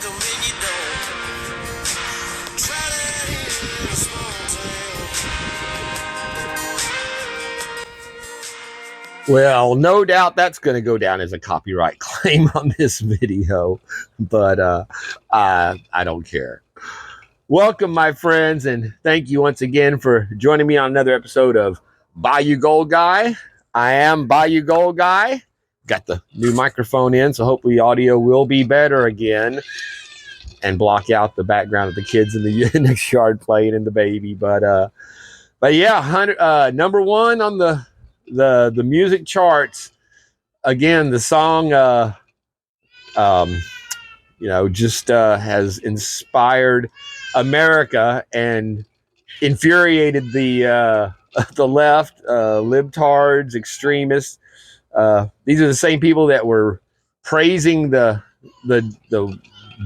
welcome and you don't. Try that here in a small town. Well, no doubt that's going to go down as a copyright claim on this video, but I don't care. Welcome, my friends, and thank you once again for joining me on another episode of Bayou Gold Guy. I am Bayou Gold Guy. Got the new microphone in, so hopefully audio will be better again and block out the background of the kids in the next yard playing and the baby. But yeah, number one on the music charts. Again, the song just has inspired America and infuriated the the left, libtards, extremists. These are the same people that were praising the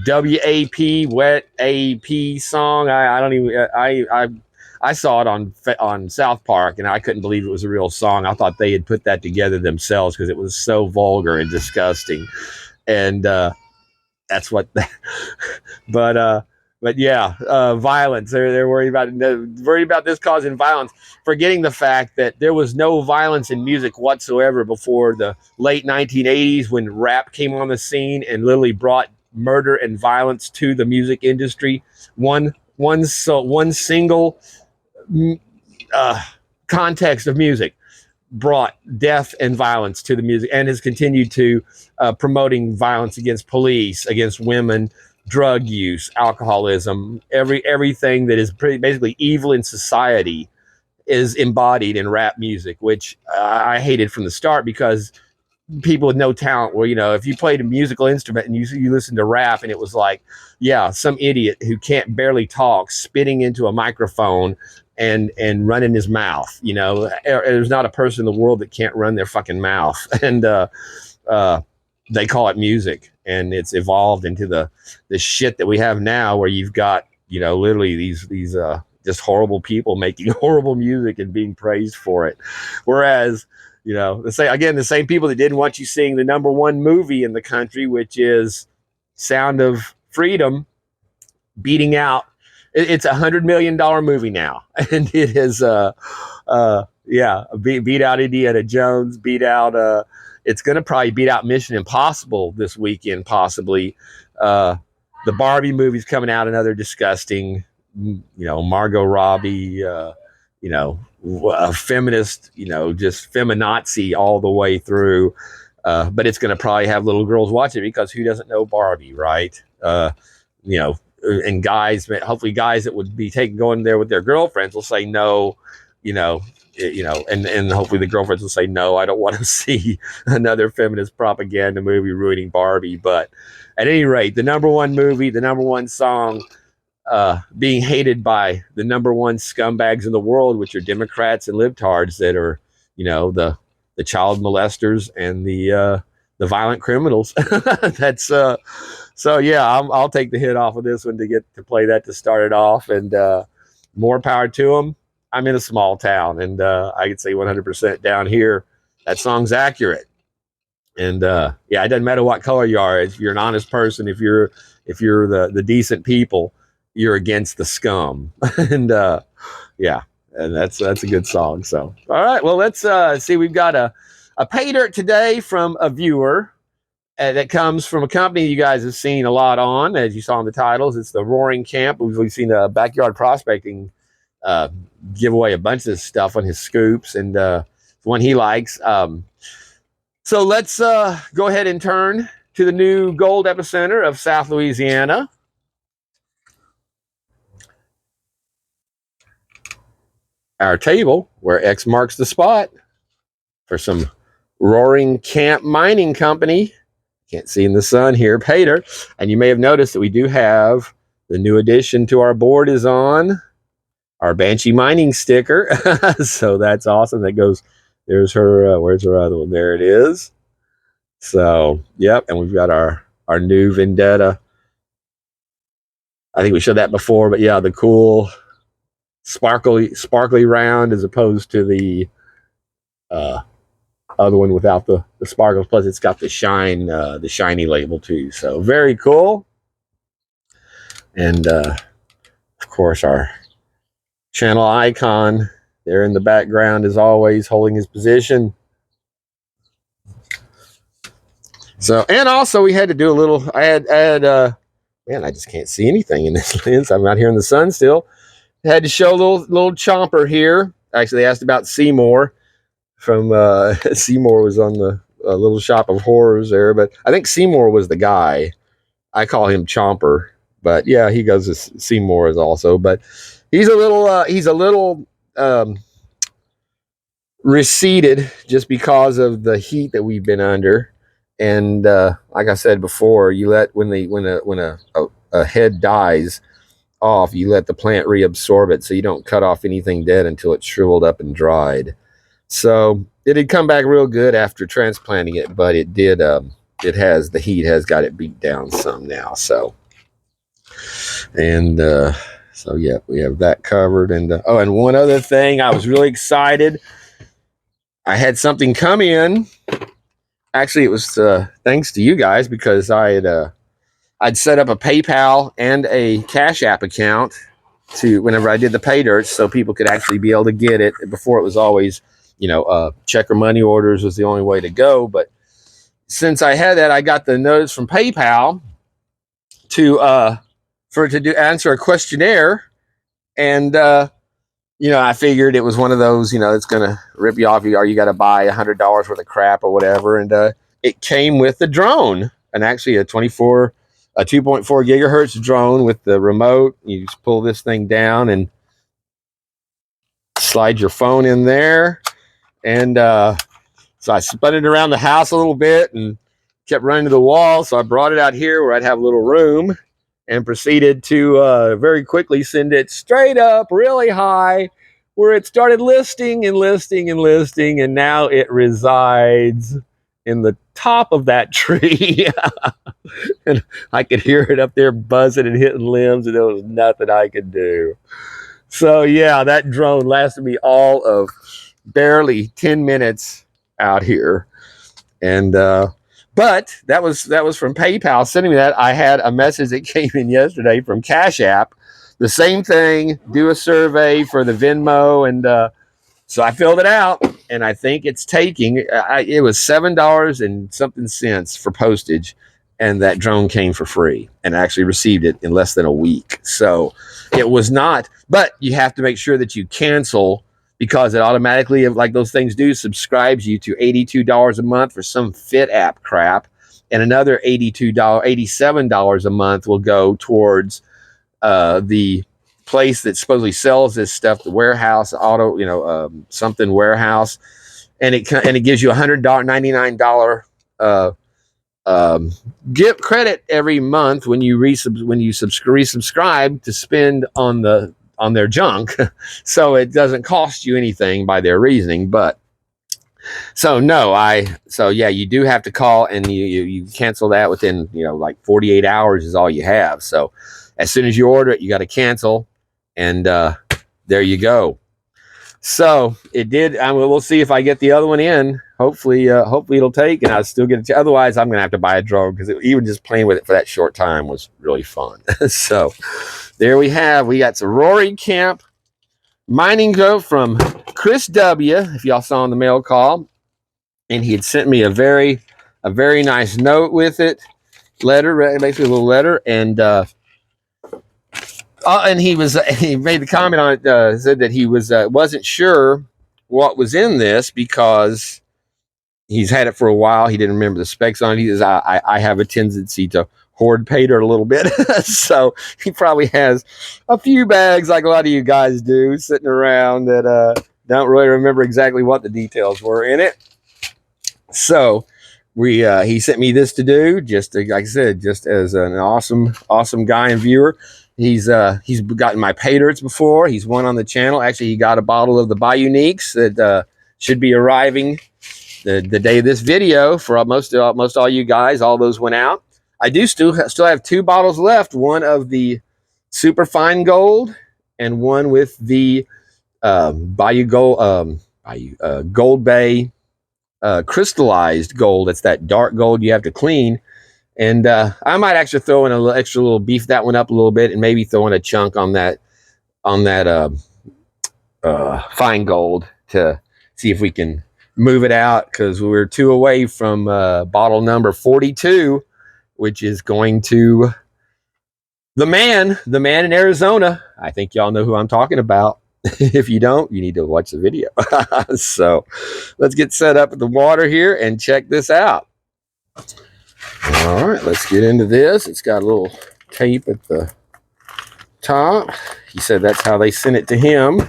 WAP wet AP song. I don't even I saw it on South Park and I couldn't believe it was a real song. I thought they had put that together themselves because it was so vulgar and disgusting. And that's what but yeah, violence. They're worried about this causing violence, forgetting the fact that there was no violence in music whatsoever before the late 1980s when rap came on the scene and literally brought murder and violence to the music industry. One single context of music brought death and violence to the music and has continued to promoting violence against police, against women, drug use, alcoholism, everything that is basically evil in society is embodied in rap music, which I hated from the start because people with no talent were, if you played a musical instrument and you listened to rap and it was like, yeah, some idiot who can't barely talk spitting into a microphone and running his mouth. There's not a person in the world that can't run their fucking mouth. And they call it music, and it's evolved into the shit that we have now, where you've got literally these just horrible people making horrible music and being praised for it. Whereas the same people that didn't want you seeing the number one movie in the country, which is Sound of Freedom, beating out. It's $100 million movie now, and it has beat out Indiana Jones, beat out. It's going to probably beat out Mission Impossible this weekend, possibly. The Barbie movie's coming out, another disgusting. Margot Robbie. A feminist. Just feminazi all the way through. But it's going to probably have little girls watch it because who doesn't know Barbie, right? And guys, hopefully guys that would be going there with their girlfriends will say no, and hopefully the girlfriends will say no, I don't want to see another feminist propaganda movie ruining Barbie. But at any rate, the number one movie, the number one song, being hated by the number one scumbags in the world, which are Democrats and libtards that are, the child molesters and the violent criminals. That's so yeah, I'll take the hit off of this one to get to play that to start it off, and more power to them. I'm in a small town, and I could say 100% down here that song's accurate. And it doesn't matter what color you are. If you're an honest person, if you're the decent people, you're against the scum. And and that's a good song. So all right, well, let's see. We've got a Paydirt today from a viewer. That comes from a company you guys have seen a lot on, as you saw in the titles. It's the Roaring Camp. We've seen Backyard Prospecting give away a bunch of stuff on his scoops, and one he likes. So let's go ahead and turn to the new gold epicenter of South Louisiana. Our table, where X marks the spot for some Roaring Camp Mining Company. Can't see in the sun here, Paydirt. And you may have noticed that we do have the new addition to our board is on our Banshee Mining sticker. So that's awesome. That goes, there's her, where's her other one? There it is. So, yep. And we've got our new Vendetta. I think we showed that before, but yeah, the cool sparkly round as opposed to the other one without the sparkles. Plus, it's got the shiny label too. So very cool. And of course, our channel icon there in the background is always holding his position. So, and also we had to do a little, I had man, I just can't see anything in this lens. I'm out here in the sun still. I had to show a little chomper here. Actually, they asked about Seymour from Seymour was on the Little Shop of Horrors there, but I think Seymour was the guy. I call him Chomper, but yeah, he goes as Seymour is also, but he's a little receded just because of the heat that we've been under. And like I said before, you let when a head dies off, you let the plant reabsorb it, so you don't cut off anything dead until it's shriveled up and dried. So it had come back real good after transplanting it, but it did. The heat has got it beat down some now. So, and so yeah, we have that covered. And oh, and one other thing, I was really excited. I had something come in. Actually, it was thanks to you guys, because I'd set up a PayPal and a Cash App account to whenever I did the Paydirts, so people could actually be able to get it. Before it was always, check or money orders was the only way to go. But since I had that, I got the notice from PayPal to answer a questionnaire, and I figured it was one of those, it's gonna rip you off. You got to buy $100 worth of crap or whatever, and it came with the drone, and actually a 2.4 gigahertz drone with the remote. You just pull this thing down and slide your phone in there, and so I spun it around the house a little bit and kept running to the wall. So I brought it out here where I'd have a little room, and proceeded to very quickly send it straight up really high, where it started listing and listing and listing, and now it resides in the top of that tree. And I could hear it up there buzzing and hitting limbs, and there was nothing I could do. So yeah, that drone lasted me all of barely 10 minutes out here. And but that was from PayPal sending me that. I had a message that came in yesterday from Cash App. The same thing, do a survey for the Venmo, and so I filled it out, and I think it's taking. It was $7 and something cents for postage, and that drone came for free, and I actually received it in less than a week. So it was not, but you have to make sure that you cancel, because it automatically, like those things do, subscribes you to $82 a month for some fit app crap, and another $87 a month will go towards the place that supposedly sells this stuff, the warehouse, something warehouse, and it gives you $199 get credit every month when you resubscribe to spend on their junk. So it doesn't cost you anything by their reasoning. But so yeah, you do have to call, and you cancel that within like 48 hours is all you have. So as soon as you order it, you got to cancel, and there you go. So it did. We'll see if I get the other one in. Hopefully it'll take, and I'll still get it. Otherwise, I'm gonna have to buy a drone, because even just playing with it for that short time was really fun. So there we got some Rory Camp mining go from Chris W. If y'all saw on the mail call, and he had sent me a very nice note with it, basically a little letter, and he made the comment on it, said that he wasn't sure what was in this, because he's had it for a while. He didn't remember the specs on it. He says, I have a tendency to hoard Paydirt a little bit. So he probably has a few bags, like a lot of you guys do, sitting around that don't really remember exactly what the details were in it. So he sent me this to do, just like I said, just as an awesome guy and viewer. He's gotten my Paydirts before. He's won on the channel. Actually, he got a bottle of the BAYOU-NIQES that should be arriving the day of this video for most all you guys. All those went out. I do still have 2 bottles left. One of the super fine gold, and one with the Bayou Gold Gold Bay crystallized gold. It's that dark gold you have to clean. And I might actually throw in a little extra little beef that one up a little bit, and maybe throw in a chunk on that fine gold to see if we can move it out, because we're 2 away from bottle number 42, which is going to the man in Arizona. I think y'all know who I'm talking about. If you don't, you need to watch the video. So let's get set up with the water here and check this out. All right, let's get into this. It's got a little tape at the top. He said that's how they sent it to him.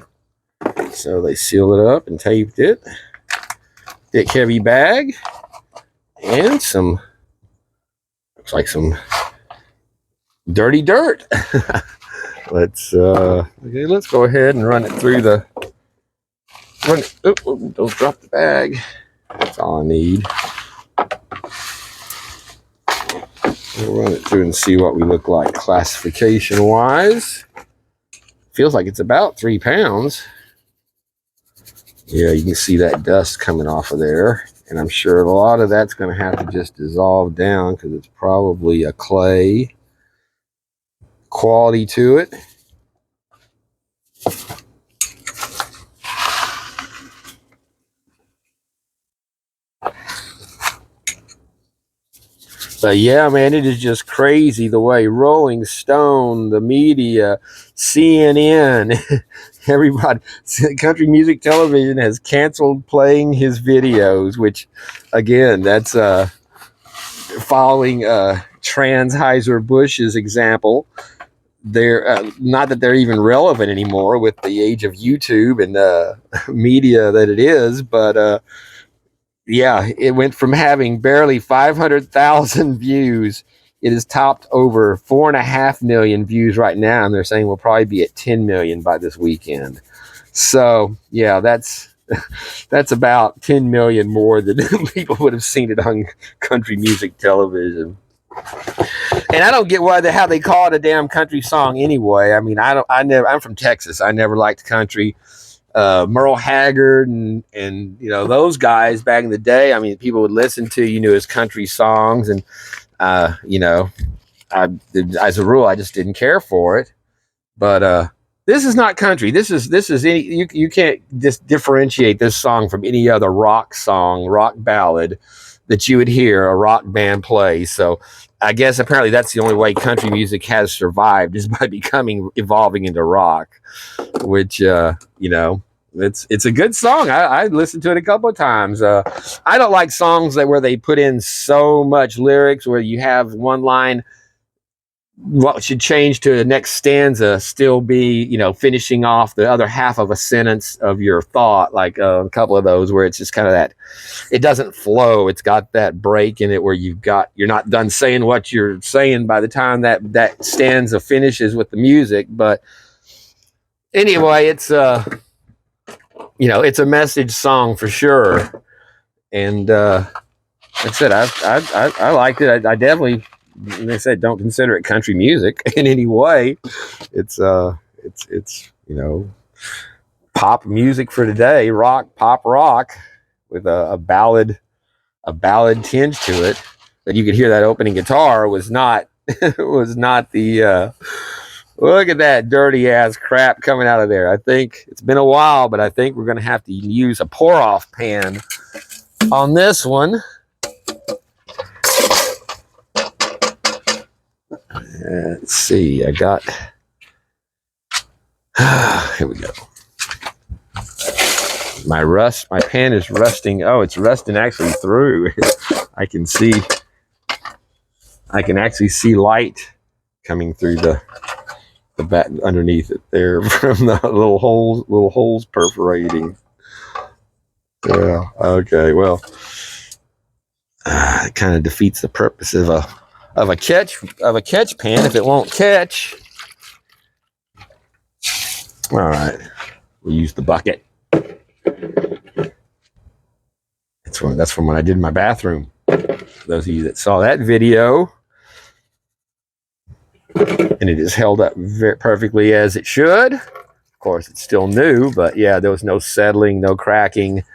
So they sealed it up and taped it. Thick, heavy bag. And some, looks like some dirty dirt. Let's go ahead and run it through the, don't drop the bag. That's all I need. We'll run it through and see what we look like classification wise. Feels like it's about 3 pounds. Yeah, you can see that dust coming off of there. And I'm sure a lot of that's going to have to just dissolve down, because it's probably a clay quality to it. But yeah, man, it is just crazy the way Rolling Stone, the media, CNN, everybody, country music television has canceled playing his videos, which, again, that's following Anheuser-Busch's example. They're not that they're even relevant anymore with the age of YouTube and media that it is, but yeah, it went from having barely 500,000 views. It has topped over 4.5 million views right now, and they're saying we'll probably be at 10 million by this weekend. So yeah, that's about 10 million more than people would have seen it on country music television. And I don't get how they call it a damn country song anyway. I mean, I'm from Texas. I never liked country. Merle Haggard and you know, those guys back in the day, I mean, people would listen to, you know, his country songs, and you know, as a rule I just didn't care for it. But this is not country. This is any, you can't just differentiate this song from any other rock song, rock ballad that you would hear a rock band play. So I guess apparently that's the only way country music has survived, is by evolving into rock, which you know, it's a good song. I listened to it a couple of times. I don't like songs where they put in so much lyrics, where you have one line, what should change to the next stanza still be, you know, finishing off the other half of a sentence of your thought, like a couple of those where it's just kind of that, it doesn't flow. It's got that break in it where you're not done saying what you're saying by the time that stanza finishes with the music. But anyway, it's you know, it's a message song for sure. And like I said, I liked it. I definitely, like I said, don't consider it country music in any way. It's you know, pop music for today, pop rock with a ballad tinge to it. But you could hear that opening guitar was not the look at that dirty ass crap coming out of there. I think it's been a while, but I think we're gonna have to use a pour off pan on this one. Let's see, I got, here we go. My pan is rusting. Oh, it's rusting actually through. I can actually see light coming through the back underneath it there from the little holes perforating. Yeah, okay, well, it kind of defeats the purpose of a catch pan if it won't catch. All right, we'll use the bucket. That's from when I did my bathroom. Those of you that saw that video, and it is held up very perfectly as it should. Of course, it's still new, but yeah, there was no settling, no cracking,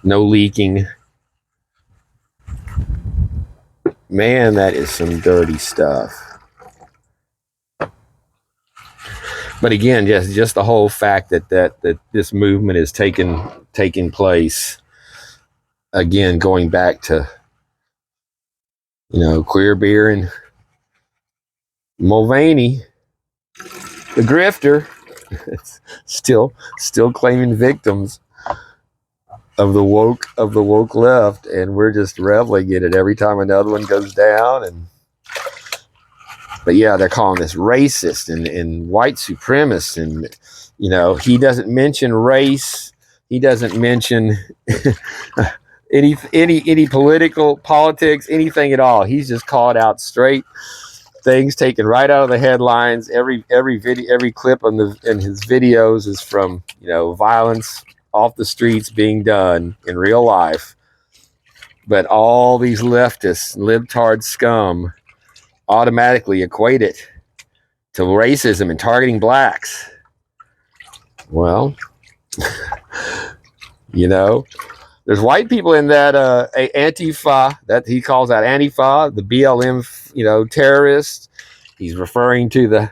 no leaking. Man, that is some dirty stuff. But again, just the whole fact that this movement is taking place. Again, going back to, queer beer and Mulvaney, the grifter, still claiming victims of the woke left, and we're just reveling in it every time another one goes down. But yeah, they're calling this racist and white supremacist, and he doesn't mention race, he doesn't mention any politics, anything at all. He's just called out straight things taken right out of the headlines. Every video, every clip in his videos is from violence off the streets being done in real life. But all these leftists, libtard scum, automatically equate it to racism and targeting blacks. Well, there's white people in that Antifa, that he calls that Antifa, the BLM, terrorists. He's referring to the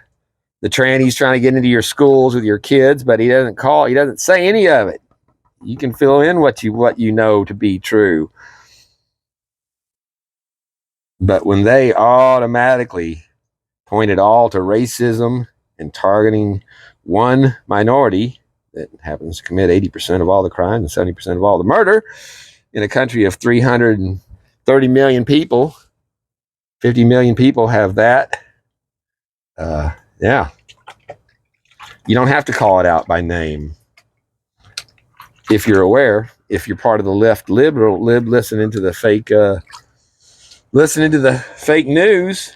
trannies trying to get into your schools with your kids, but he doesn't say any of it. You can fill in what you know to be true. But when they automatically point it all to racism and targeting one minority that happens to commit 80% of all the crime and 70% of all the murder in a country of 330 million people, 50 million people have that. Yeah. You don't have to call it out by name. If you're aware, if you're part of the left liberal listening to the fake news,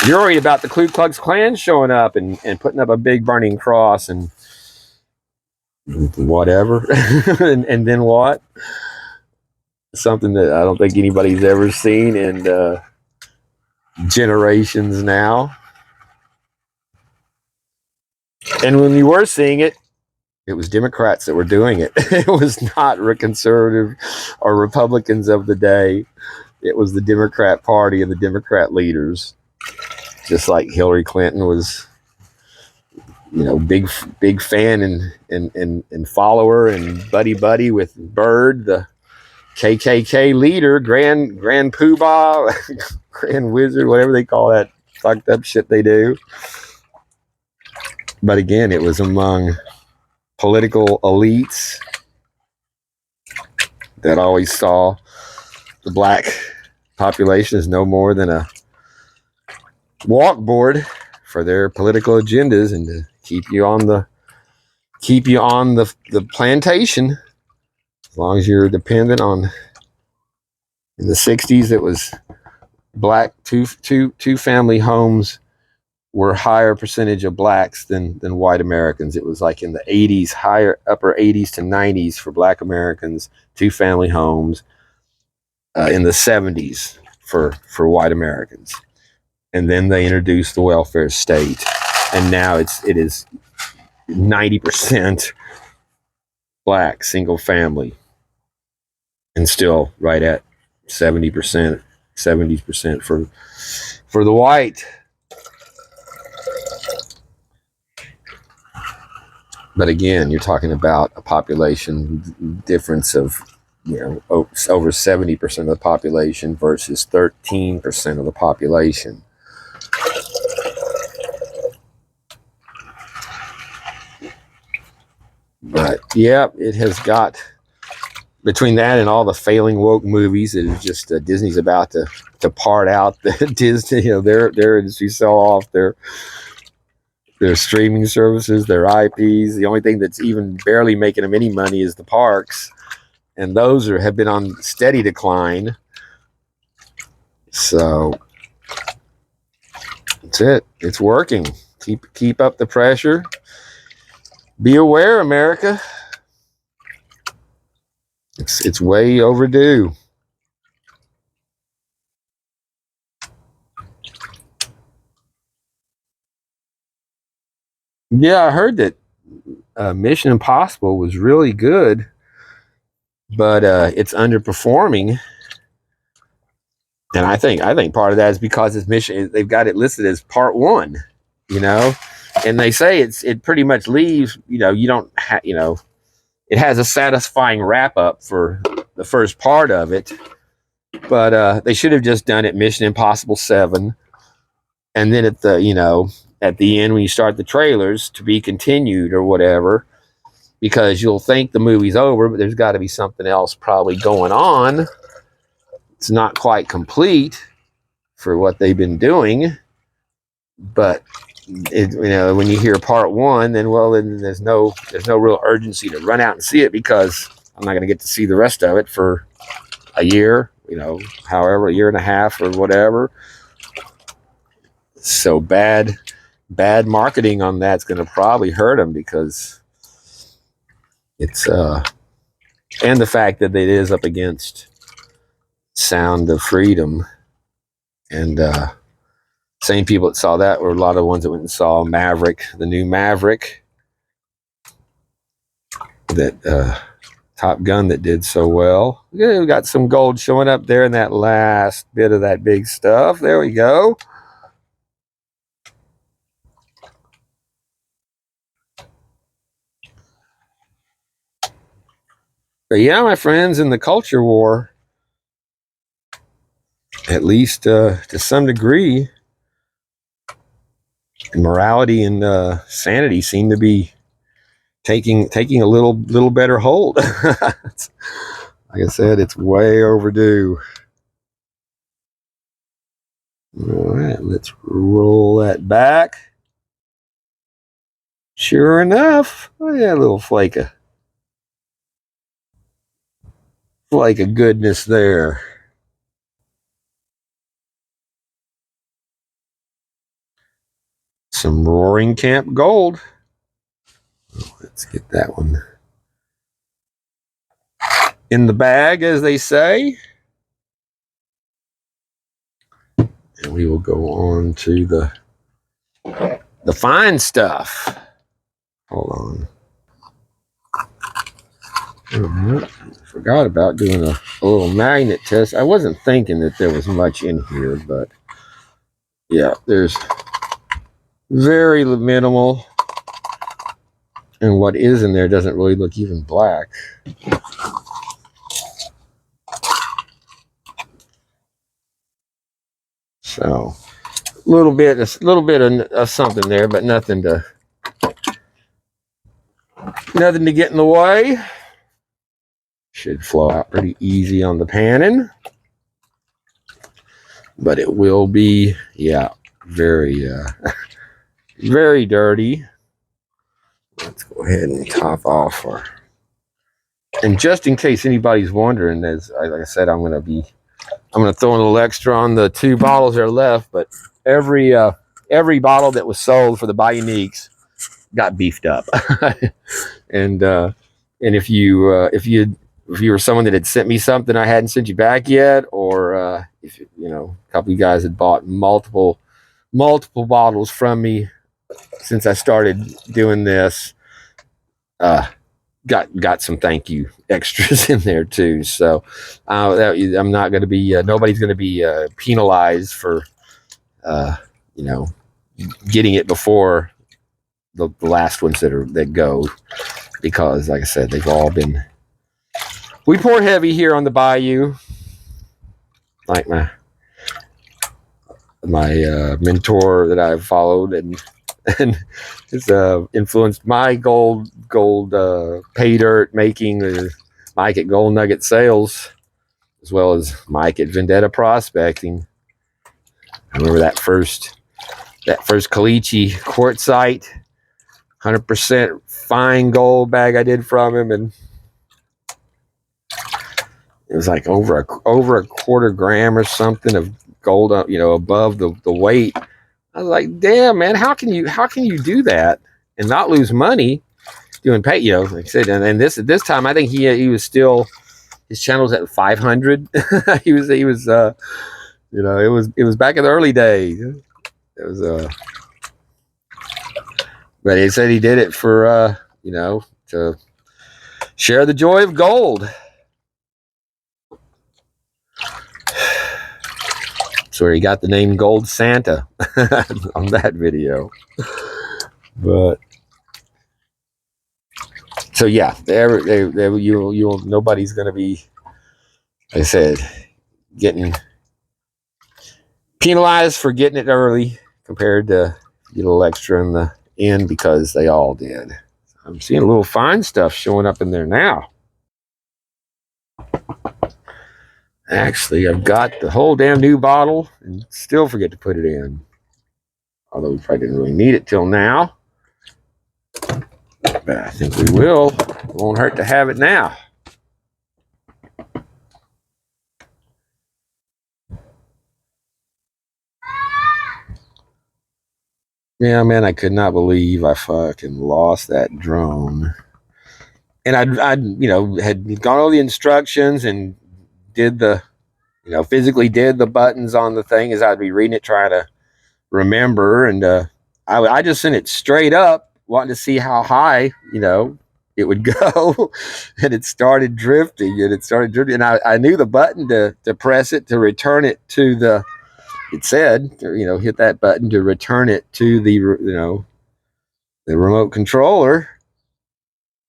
you're worried about the Ku Klux Klan showing up and putting up a big burning cross and whatever. and then what? Something that I don't think anybody's ever seen in generations now. And when you were seeing it, it was Democrats that were doing it. It was not conservative or Republicans of the day. It was the Democrat Party and the Democrat leaders. Just like Hillary Clinton was, big fan and follower and buddy with Byrd, the KKK leader, Grand Poobah, Grand Wizard, whatever they call that fucked up shit they do. But again, it was among political elites that always saw the black population as no more than a walkboard for their political agendas and to keep you on the plantation as long as you're dependent on. In the 60s, it was black two family homes were higher percentage of blacks than white Americans. It was like in the 80s, upper 80s to 90s for black Americans, 2 family homes. In the 70s for white Americans. And then they introduced the welfare state, and now it is 90% black single family, and still right at 70% for the white. But again, you're talking about a population difference of over 70% of the population versus 13% of the population. But yeah, it has got, between that and all the failing woke movies, it is just Disney's about to part out the Disney, their industry, sell off their streaming services, their IPs. The only thing that's even barely making them any money is the parks, and those have been on steady decline. So that's it. It's working. Keep up the pressure. Be aware, America. It's way overdue. Yeah, I heard that Mission Impossible was really good, but it's underperforming. And I think part of that is because his mission, they've got it listed as part 1, you know, and they say it pretty much leaves, you know, you don't you know, it has a satisfying wrap up for the first part of it, but they should have just done it Mission Impossible 7, and then at the, you know, at the end when you start the trailers, to be continued or whatever, because you'll think the movie's over, but there's got to be something else probably going on. It's not quite complete for what they've been doing, but you know, when you hear part 1, then well, then there's no real urgency to run out and see it, because I'm not going to get to see the rest of it for a year, you know, however, a year and a half or whatever. So bad marketing on that's going to probably hurt them, because it's and the fact that it is up against Sound of Freedom, and same people that saw that were a lot of the ones that went and saw Maverick, the new Maverick, that Top Gun, that did so well. Yeah, we got some gold showing up there in that last bit of that big stuff. There we go. But yeah, my friends, in the culture war, at least to some degree, morality and sanity seem to be taking a little better hold. Like I said, it's way overdue. All right, let's roll that back. Sure enough, oh yeah, a little flake of goodness there. Some Roaring Camp gold. Let's get that one in the bag, as they say. And we will go on to the fine stuff. Hold on. I forgot about doing a little magnet test. I wasn't thinking that there was much in here, but yeah, there's very minimal. And what is in there doesn't really look even black. So a little bit of something there, but nothing to get in the way. Should flow out pretty easy on the panning, but it will be, yeah, very very dirty. Let's go ahead and top off our, and just in case anybody's wondering, as like I said, I'm going to throw a little extra on the 2 bottles that are left, but every bottle that was sold for the BAYOU-NIQES got beefed up. And if you were someone that had sent me something I hadn't sent you back yet, or if you know, a couple of you guys had bought multiple bottles from me since I started doing this, got some thank you extras in there too. So I'm not going to be nobody's going to be penalized for you know, getting it before the last ones that go, because like I said, they've all been, we pour heavy here on the Bayou, like my mentor that I've followed and has influenced my gold Paydirt making, Mike at Gold Nugget Sales, as well as Mike at Vendetta Prospecting. I remember that first Caliche quartzite 100% fine gold bag I did from him, and it was like over a quarter gram or something of gold, you know, above the weight. I was like, damn, man, how can you do that and not lose money doing pay? You know, like I said, and this time I think he was still, his channel was at 500. he was you know, it was back in the early days. It was but he said he did it for you know, to share the joy of gold. So he got the name Gold Santa on that video. But so yeah, nobody's gonna be, like I said, getting penalized for getting it early compared to get a little extra in the end because they all did. I'm seeing a little fine stuff showing up in there now. Actually, I've got the whole damn new bottle and still forget to put it in. Although we probably didn't really need it till now. But I think we will. It won't hurt to have it now. Yeah, man, I could not believe I fucking lost that drone. And I had gone over the instructions and did the, physically did the buttons on the thing as I'd be reading it, trying to remember. And I just sent it straight up, wanting to see how high, it would go. And it started drifting. And I knew the button to press it to return it to the, it said, hit that button to return it to the, the remote controller.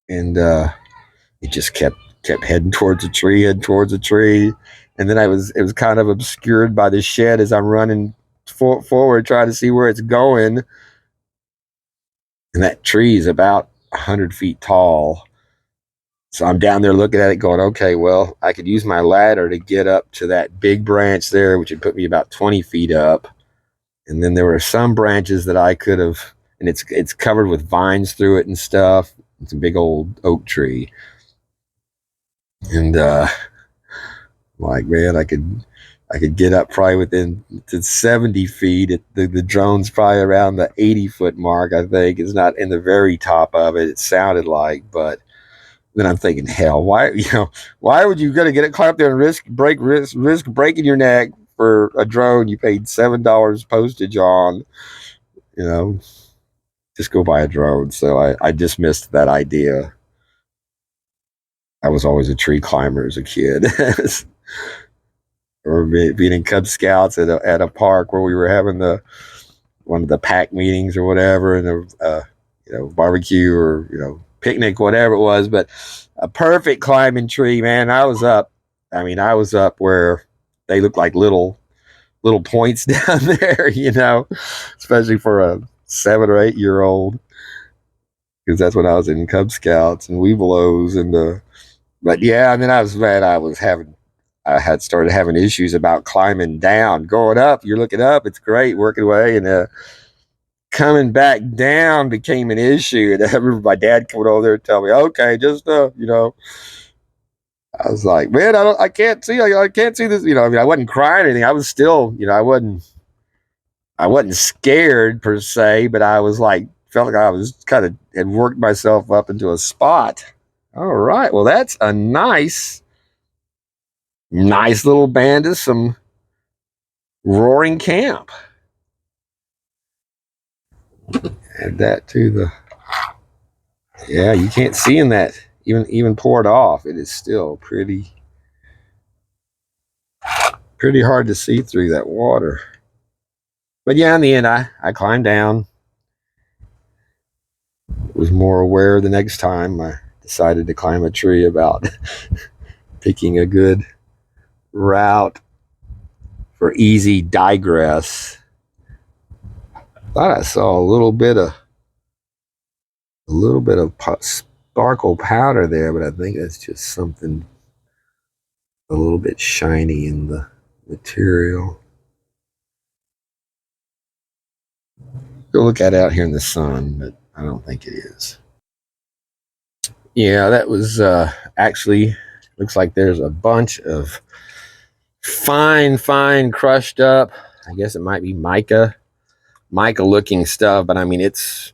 And it just kept heading towards a tree. And then it was kind of obscured by the shed as I'm running forward, trying to see where it's going. And that tree is about 100 feet tall. So I'm down there looking at it going, okay, well, I could use my ladder to get up to that big branch there, which would put me about 20 feet up. And then there were some branches that I could have, and it's covered with vines through it and stuff. It's a big old oak tree. And like, man, I could get up probably within to 70 feet. The drone's probably around the 80-foot mark, I think. It's not in the very top of it. It sounded like, but then I'm thinking, hell, why would you gonna get it, climb up there and risk breaking your neck for a drone you paid $7 postage on? Just go buy a drone. So I dismissed that idea. I was always a tree climber as a kid. Or being in Cub Scouts at a park where we were having one of the pack meetings or whatever, and barbecue or picnic, whatever it was. But a perfect climbing tree, man. I was up where they looked like little points down there, especially for a 7 or 8 year old, because that's when I was in Cub Scouts and Webelos but yeah, and then I had started having issues about climbing down. Going up, you're looking up, it's great, working away, and coming back down became an issue. And I remember my dad coming over there and telling me, okay, just I was like, man, I can't see this. I wasn't crying or anything. I was still, I wasn't scared per se, but I was like, felt like I was kind of had worked myself up into a spot. All right, well, that's a nice little band of some roaring camp. Add that to the, yeah, you can't see in that even poured off. It is still pretty hard to see through that water. But yeah, in the end, I climbed down. Was more aware the next time I decided to climb a tree about picking a good route for easy digress. Thought I saw a little bit of sparkle powder there, but I think that's just something a little bit shiny in the material. Go look at it out here in the sun, but I don't think it is. Yeah, that was actually, looks like there's a bunch of fine crushed up, I guess it might be mica looking stuff, but I mean it's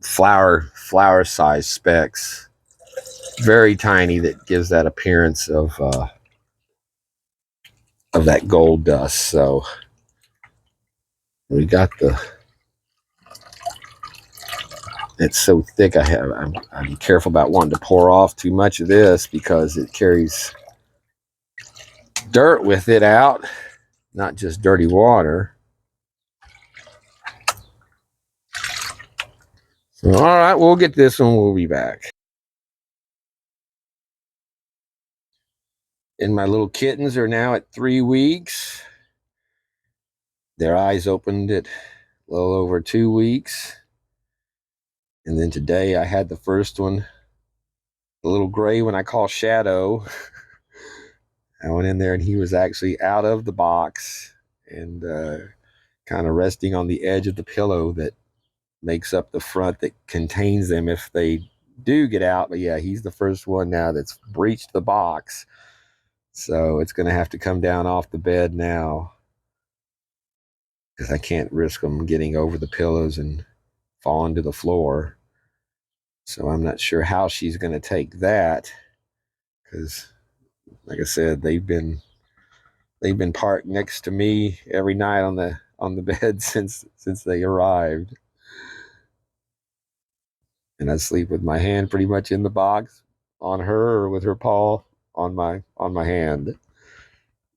flower size specks, very tiny, that gives that appearance of that gold dust. So we got it's so thick. I'm careful about wanting to pour off too much of this because it carries dirt with it out. not just dirty water. So, all right, we'll get this one. We'll be back. And my little kittens are now at 3 weeks. Their eyes opened at a little over 2 weeks. And then today I had the first one, the little gray one I call Shadow. I went in there and he was actually out of the box and kind of resting on the edge of the pillow that makes up the front that contains them if they do get out. But yeah, he's the first one now that's breached the box. So it's going to have to come down off the bed now because I can't risk them getting over the pillows and falling to the floor. So I'm not sure how she's going to take that because, like I said, they've been parked next to me every night on the bed since they arrived. And I sleep with my hand pretty much in the box on her or with her paw on my hand.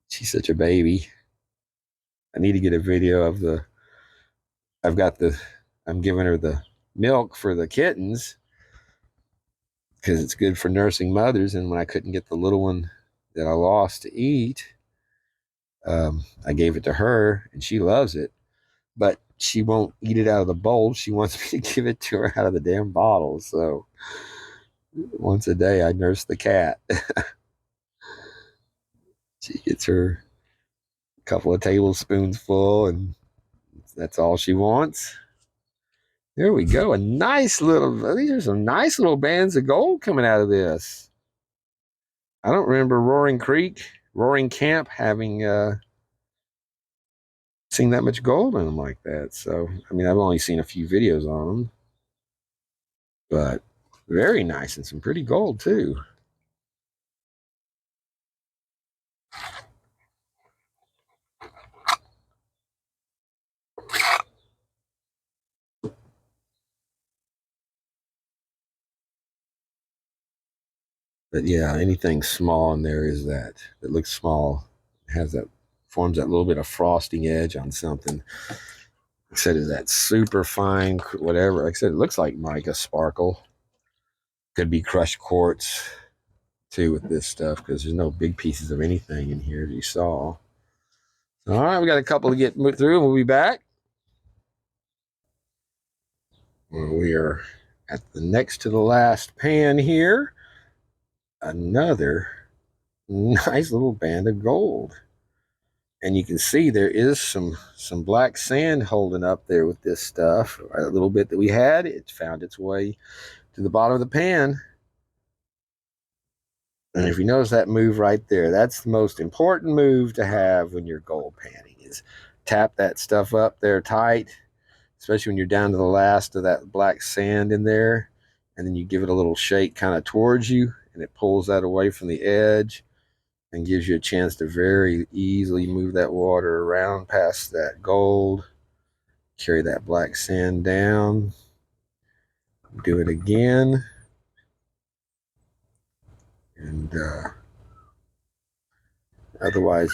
She's such a baby. I need to get a video of I'm giving her the milk for the kittens because it's good for nursing mothers. And when I couldn't get the little one that I lost to eat, I gave it to her and she loves it, but she won't eat it out of the bowl. She wants me to give it to her out of the damn bottle. So once a day I nurse the cat. She gets her couple of tablespoons full and that's all she wants. There we go. These are some nice little bands of gold coming out of this. I don't remember Roaring Camp having seen that much gold in them like that. So, I mean, I've only seen a few videos on them, but very nice and some pretty gold too. But yeah, anything small in there is that looks small, forms that little bit of frosting edge on something. Like I said, is that super fine, whatever. Like I said, it looks like mica sparkle. Could be crushed quartz too with this stuff because there's no big pieces of anything in here as you saw. All right, we got a couple to get through and we'll be back. Well, we are at the next to the last pan here. Another nice little band of gold. And you can see there is some black sand holding up there with this stuff. A little bit that we had, it found its way to the bottom of the pan. And if you notice that move right there, that's the most important move to have when you're gold panning is tap that stuff up there tight, especially when you're down to the last of that black sand in there. And then you give it a little shake kind of towards you and it pulls that away from the edge and gives you a chance to very easily move that water around past that gold. Carry that black sand down. Do it again. And otherwise,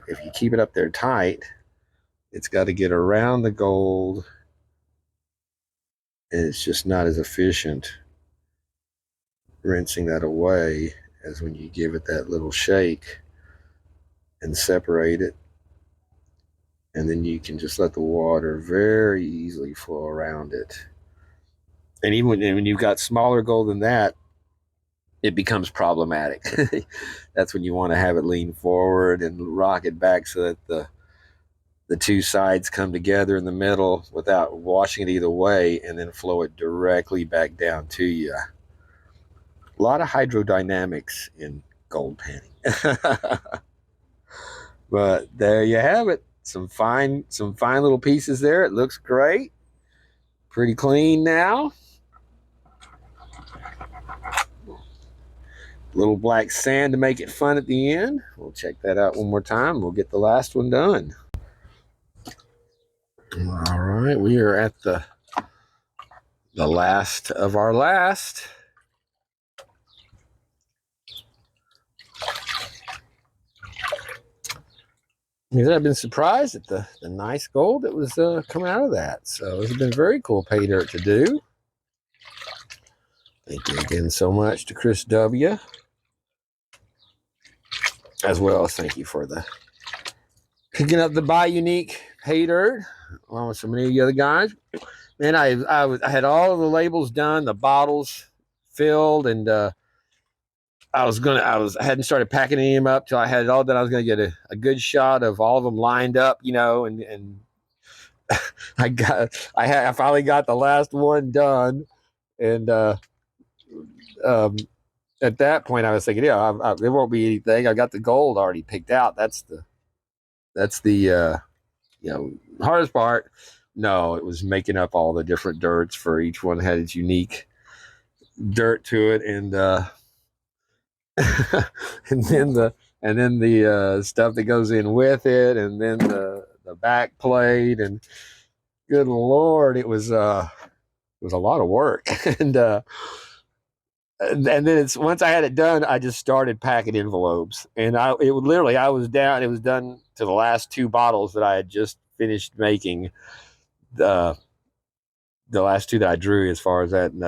if you keep it up there tight, it's got to get around the gold. And it's just not as efficient rinsing that away as when you give it that little shake and separate it. And then you can just let the water very easily flow around it. And even when you've got smaller gold than that, it becomes problematic. That's when you want to have it lean forward and rock it back so that the two sides come together in the middle without washing it either way, and then flow it directly back down to you. A lot of hydrodynamics in gold panning. But there you have it. Some fine little pieces there. It looks great. Pretty clean now. Little black sand to make it fun at the end. We'll check that out one more time. We'll get the last one done. All right, we are at the last of our last. Because I've been surprised at the nice gold that was coming out of that. So it's been very cool pay dirt to do. Thank you again so much to Chris W. As well as thank you for the picking up the BAYOU-NIQUES pay dirt along with so many of the other guys. Man, I had all of the labels done, the bottles filled, and I hadn't started packing them up till I had it all done. I was gonna get a good shot of all of them lined up, you know, and I finally got the last one done, and um, at that point I was thinking, yeah, there won't be anything. I got the gold already picked out. That's the hardest part. No, it was making up all the different dirts for each one had its unique dirt to it, and and then the stuff that goes in with it, and then the back plate, and good Lord, it was a lot of work. And then it's once I had it done, I just started packing envelopes, and I was down. It was done to the last two bottles that I had just finished making. The last two that I drew, as far as that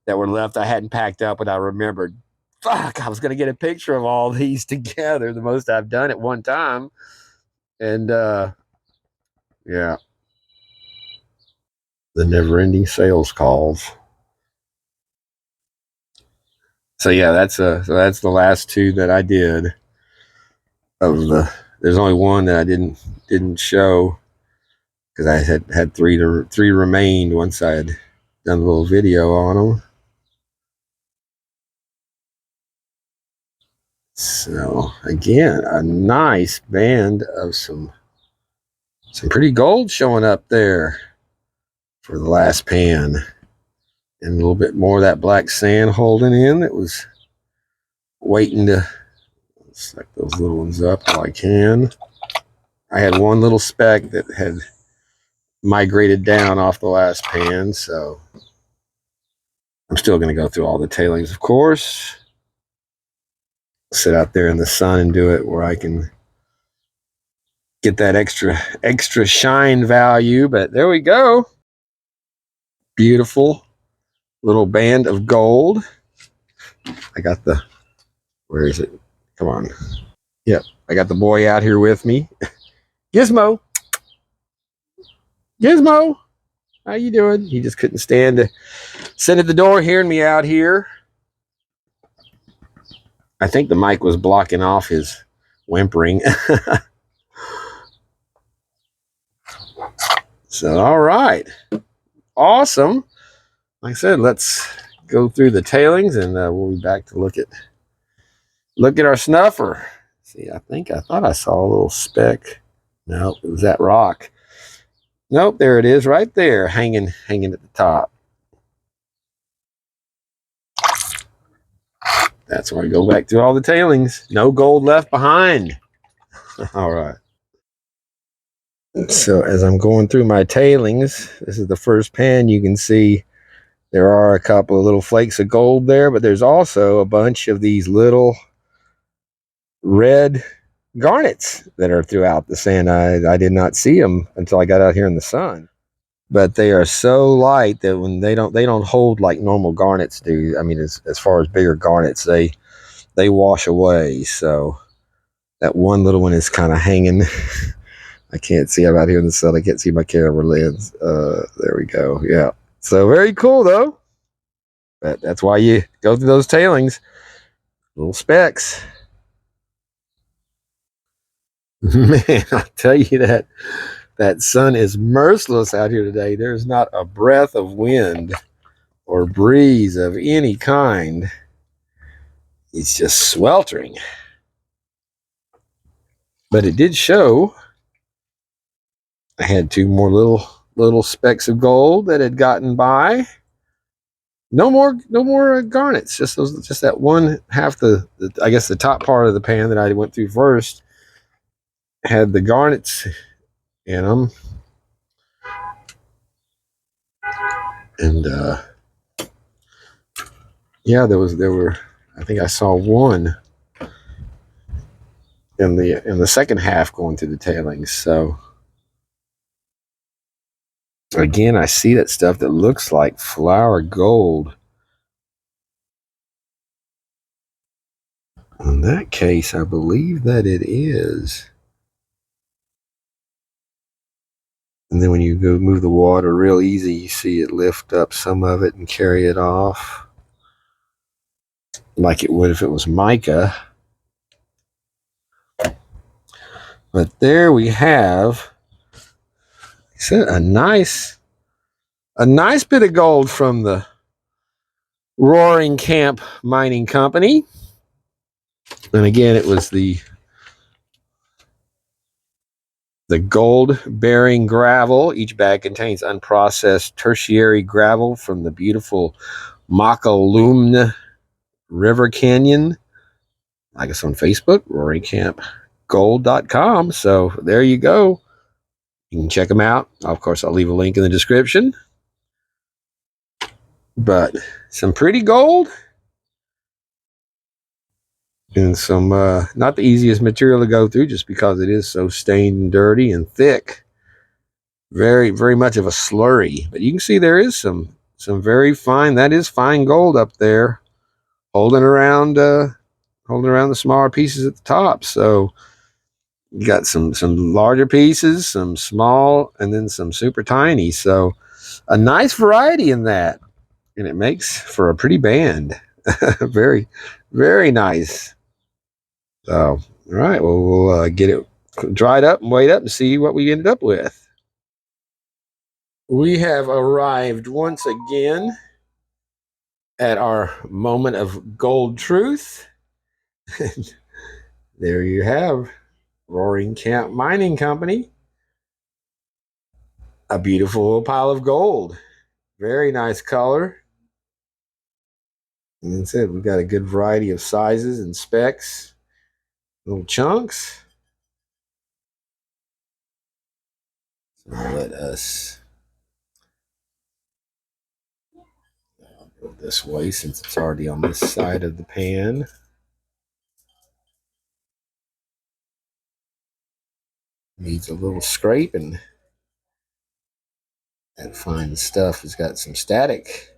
that were left, I hadn't packed up, and I remembered, fuck, I was going to get a picture of all these together, the most I've done at one time, and yeah, the never-ending sales calls. So yeah, so that's the last two that I did. There's only one that I didn't show because I had three remained once I had done a little video on them. So again, a nice band of some pretty gold showing up there for the last pan, and a little bit more of that black sand holding in that was waiting to stack those little ones up while I can. I had one little speck that had migrated down off the last pan, so I'm still going to go through all the tailings, of course. Sit out there in the sun and do it where I can get that extra shine value. But there we go. Beautiful little band of gold. I got where is it? Come on. Yep, I got the boy out here with me. Gizmo. Gizmo. How you doing? He just couldn't stand to sit at the door hearing me out here. I think the mic was blocking off his whimpering. So, all right. Awesome. Like I said, let's go through the tailings, and we'll be back to look at our snuffer. See, I thought I saw a little speck. No, it was that rock. Nope, there it is right there, hanging at the top. That's where I go back through all the tailings. No gold left behind. All right. So as I'm going through my tailings, this is the first pan. You can see there are a couple of little flakes of gold there, but there's also a bunch of these little red garnets that are throughout the sand. I did not see them until I got out here in the sun, but they are so light that when they don't hold like normal garnets do. I mean, as far as bigger garnets, they wash away. So that one little one is kind of hanging. I can't see. I'm out here in the sun. I can't see my camera lens. There we go. Yeah. So very cool though. But that's why you go through those tailings. Little specks. Man, I'll tell you that sun is merciless out here today. There's not a breath of wind or breeze of any kind. It's just sweltering. But it did show I had two more little specks of gold that had gotten by. No more garnets. Just that one half I guess the top part of the pan that I went through first had the garnets in them. And yeah, there were I think I saw one in the second half going through the tailings. So again, I see that stuff that looks like flour gold. In that case, I believe that it is. And then when you go move the water real easy, you see it lift up some of it and carry it off like it would if it was mica. But there we have a nice bit of gold from the Roaring Camp Mining Company. And again, it was the gold bearing gravel. Each bag contains unprocessed tertiary gravel from the beautiful Macalumna River Canyon. Like us on Facebook, roaringcampgold.com. So there you go. You can check them out. Of course, I'll leave a link in the description. But some pretty gold. And some, not the easiest material to go through just because it is so stained and dirty and thick. Very, very much of a slurry. But you can see there is some very fine, that is fine gold up there, holding around the smaller pieces at the top. So you got some larger pieces, some small, and then some super tiny. So a nice variety in that. And it makes for a pretty band. Very, very nice. So, all right, well, we'll get it dried up and weighed up and see what we ended up with. We have arrived once again at our moment of gold truth. There you have Roaring Camp Mining Company. A beautiful little pile of gold. Very nice color. And that's it. We've got a good variety of sizes and specs. Little chunks. So let us go this way since it's already on this side of the pan. Needs a little scraping. That fine stuff has got some static.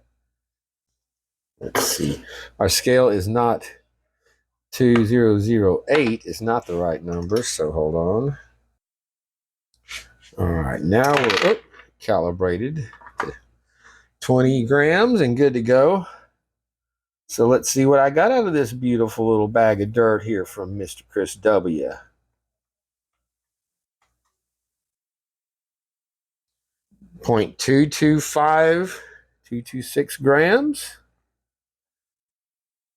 Let's see. Our scale is not 2008. It's not the right number, so hold on. All right, now we're calibrated to 20 grams and good to go. So let's see what I got out of this beautiful little bag of dirt here from Mr. Chris W. 226 grams.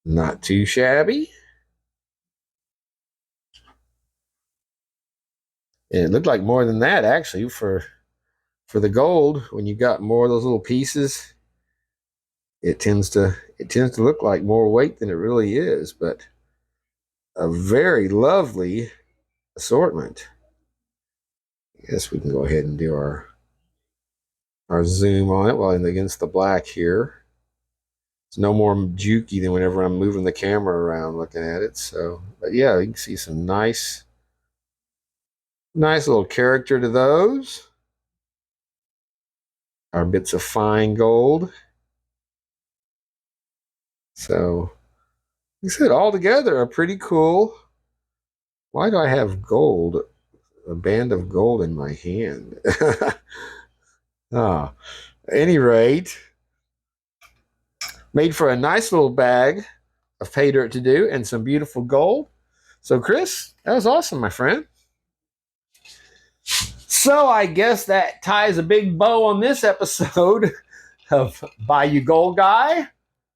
Not too shabby. And it looked like more than that actually for the gold. When you got more of those little pieces, it tends to look like more weight than it really is, but a very lovely assortment. I guess we can go ahead and do our zoom on it while against the black here. It's no more jukey than whenever I'm moving the camera around looking at it. So, but yeah, you can see some nice little character to those. Our bits of fine gold. So, like I said, all together are pretty cool. Why do I have gold? A band of gold in my hand. At any rate, made for a nice little bag of pay dirt to do and some beautiful gold. So, Chris, that was awesome, my friend. So, I guess that ties a big bow on this episode of Bayou Gold Guy.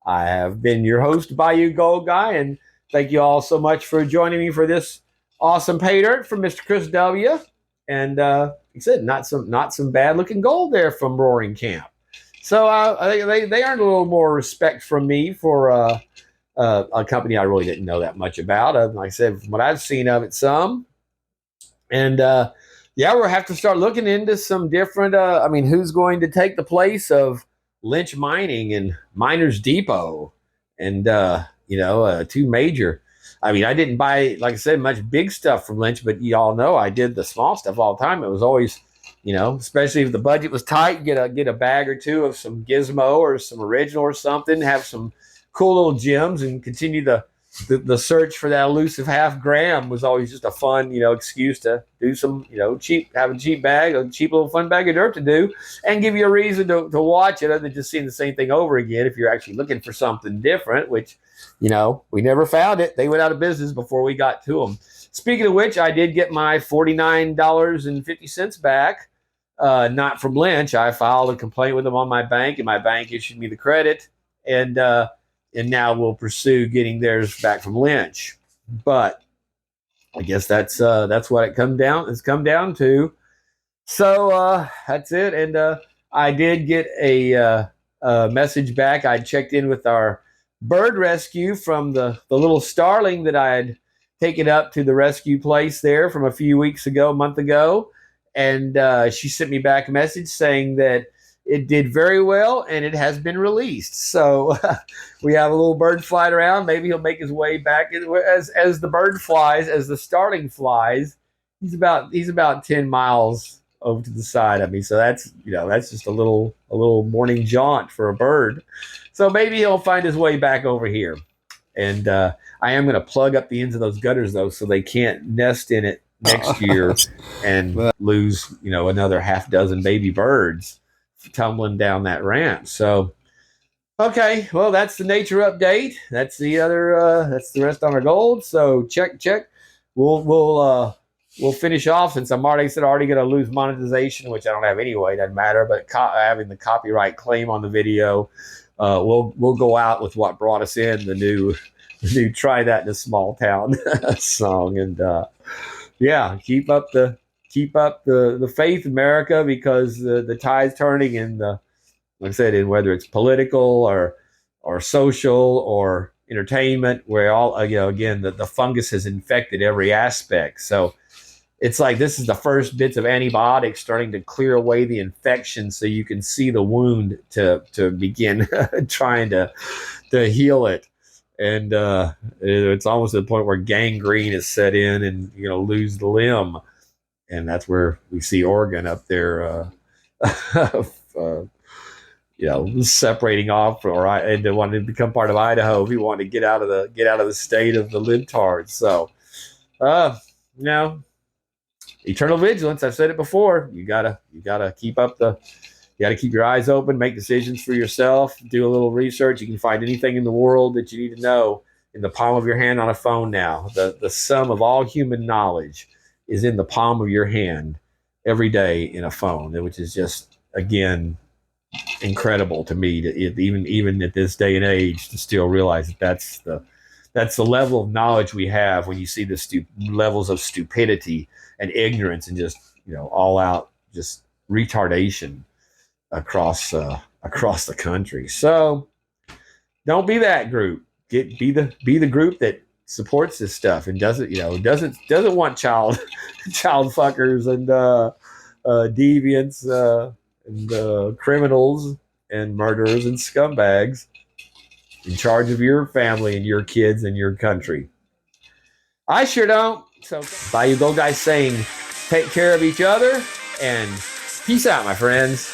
I have been your host, Bayou Gold Guy, and thank you all so much for joining me for this awesome pay dirt from Mr. Chris W. And like I said, not some bad looking gold there from Roaring Camp. So I think they earned a little more respect from me for a company I really didn't know that much about. Like I said, from what I've seen of it, some. And yeah, we'll have to start looking into some different. Who's going to take the place of Lynch Mining and Miners Depot, and two major I mean, I didn't buy, like I said, much big stuff from Lynch, but y'all know I did the small stuff all the time. It was always, especially if the budget was tight, get a bag or two of some Gizmo or some original or something, have some cool little gems, and continue the search for that elusive half gram was always just a fun, excuse to do some, have a cheap bag, a cheap little fun bag of dirt to do, and give you a reason to watch it other than just seeing the same thing over again if you're actually looking for something different, which, we never found it. They went out of business before we got to them. Speaking of which, I did get my $49.50 back, not from Lynch. I filed a complaint with them on my bank, and my bank issued me the credit, and now we'll pursue getting theirs back from Lynch. But I guess that's what it's come down to. So that's it. And I did get a message back. I checked in with our bird rescue from the little starling that I had taken up to the rescue place there from a month ago. And she sent me back a message saying that it did very well and it has been released. So we have a little bird flying around. Maybe he'll make his way back as the bird flies, as the starling flies. He's about 10 miles over to the side of me. So that's just a little morning jaunt for a bird. So maybe he'll find his way back over here. And I am going to plug up the ends of those gutters though, so they can't nest in it next year and lose, another half dozen baby birds tumbling down that ramp. So, okay, well, that's the nature update. That's that's the rest on our gold. So check. We'll finish off, since I'm already going to lose monetization, which I don't have anyway. Doesn't matter. But having the copyright claim on the video, we'll go out with what brought us in, the new "Try That in a Small Town" song, and yeah, keep up the faith, America, because the tide's turning, and like I said, in whether it's political or social or entertainment, where all again the fungus has infected every aspect. So it's like this is the first bits of antibiotics starting to clear away the infection, so you can see the wound to begin trying to heal it. And it's almost to the point where gangrene is set in, and lose the limb. And that's where we see Oregon up there, separating off, and wanting to become part of Idaho. If he wanted to get out of the state of the libtards. So, eternal vigilance. I've said it before. You gotta keep up you got to keep your eyes open, make decisions for yourself, do a little research. You can find anything in the world that you need to know in the palm of your hand on a phone now. The sum of all human knowledge is in the palm of your hand every day in a phone, which is just, again, incredible to me, even at this day and age, to still realize that's the level of knowledge we have when you see the levels of stupidity and ignorance and just all out just retardation across the country. So don't be that group. Be the group that supports this stuff and doesn't want child fuckers and deviants and criminals and murderers and scumbags in charge of your family and your kids and your country. I sure don't. So Bayou Go Guys saying, take care of each other and peace out, my friends.